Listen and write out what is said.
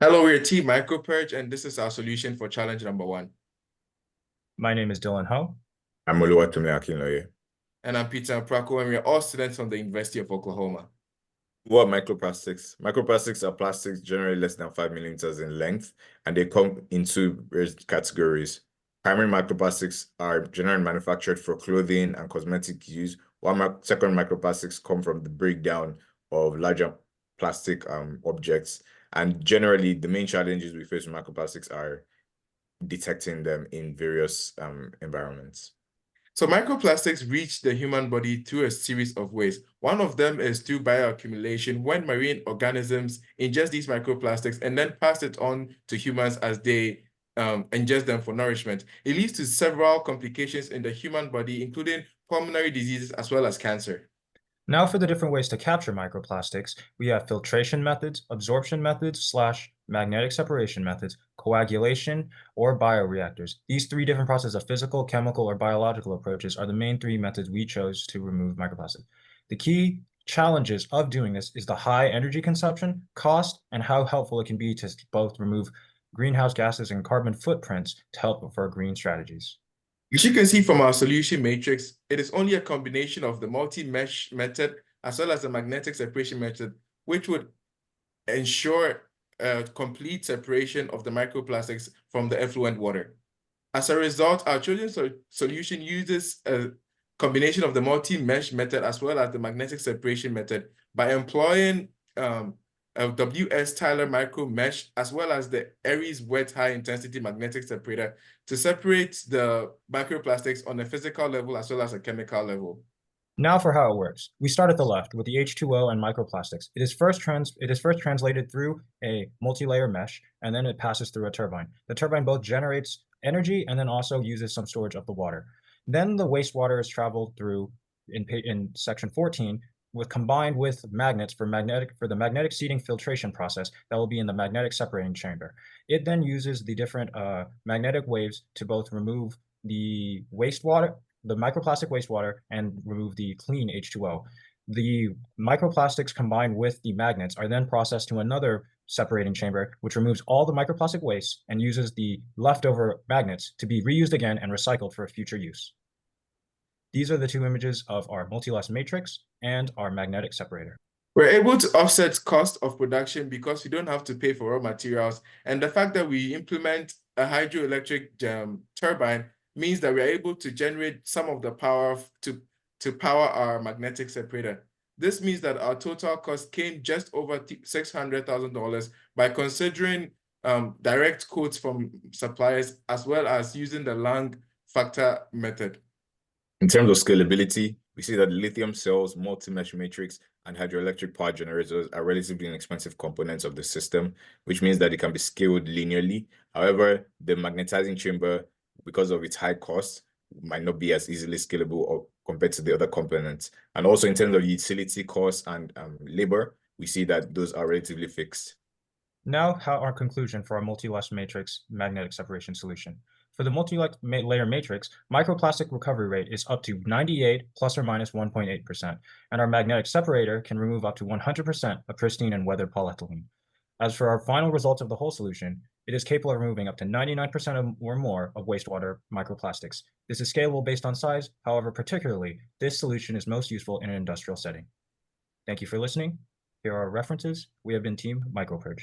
Hello, we're Team Micropurge, and this is our solution for challenge number one. My name is Dylan Ho. I'm Oluwatomi Akinloye. And I'm Peter Prako, and we're all students from the University of Oklahoma. What are microplastics? Microplastics are plastics generally less than 5 millimeters in length, and they come in two categories. Primary microplastics are generally manufactured for clothing and cosmetic use, while second microplastics come from the breakdown of larger plastic objects. And generally, the main challenges we face with microplastics are detecting them in various environments. So microplastics reach the human body through a series of ways. One of them is through bioaccumulation, when marine organisms ingest these microplastics and then pass it on to humans as they ingest them for nourishment. It leads to several complications in the human body, including pulmonary diseases as well as cancer. Now for the different ways to capture microplastics, we have filtration methods, absorption methods, / magnetic separation methods, coagulation, or bioreactors. These three different processes of physical, chemical, or biological approaches are the main three methods we chose to remove microplastics. The key challenges of doing this is the high energy consumption, cost, and how helpful it can be to both remove greenhouse gases and carbon footprints to help for green strategies. As you can see from our solution matrix, it is only a combination of the multi-mesh method as well as the magnetic separation method, which would ensure complete separation of the microplastics from the effluent water. As a result, our chosen solution uses a combination of the multi-mesh method as well as the magnetic separation method by employing a WS Tyler micro mesh as well as the Aries wet high intensity magnetic separator to separate the microplastics on a physical level as well as a chemical level. Now for how it works. We start at the left with the H2O and microplastics. It is first translated through a multi-layer mesh, and then it passes through a turbine. The turbine both generates energy and then also uses some storage of the water. Then the wastewater is traveled through in section 14 combined with magnets for the magnetic seeding filtration process that will be in the magnetic separating chamber. It then uses the different magnetic waves to both remove the microplastic wastewater and remove the clean H2O. The microplastics combined with the magnets are then processed to another separating chamber, which removes all the microplastic waste and uses the leftover magnets to be reused again and recycled for future use. These are the two images of our multi-less matrix and our magnetic separator. We're able to offset cost of production because we don't have to pay for raw materials. And the fact that we implement a hydroelectric turbine means that we're able to generate some of the power to power our magnetic separator. This means that our total cost came just over $600,000 by considering direct quotes from suppliers as well as using the Lang factor method. In terms of scalability, we see that the lithium cells, multi-mesh matrix, and hydroelectric power generators are relatively inexpensive components of the system, which means that it can be scaled linearly. However, the magnetizing chamber, because of its high cost, might not be as easily scalable or compared to the other components. And also in terms of utility costs and labor, we see that those are relatively fixed. Now, our conclusion for our multi-layer matrix magnetic separation solution. For the multi-layer matrix, microplastic recovery rate is up to 98 plus or minus 1.8%, and our magnetic separator can remove up to 100% of pristine and weathered polyethylene. As for our final results of the whole solution, it is capable of removing up to 99% or more of wastewater microplastics. This is scalable based on size. However, particularly, this solution is most useful in an industrial setting. Thank you for listening. Here are our references. We have been Team Micropurge.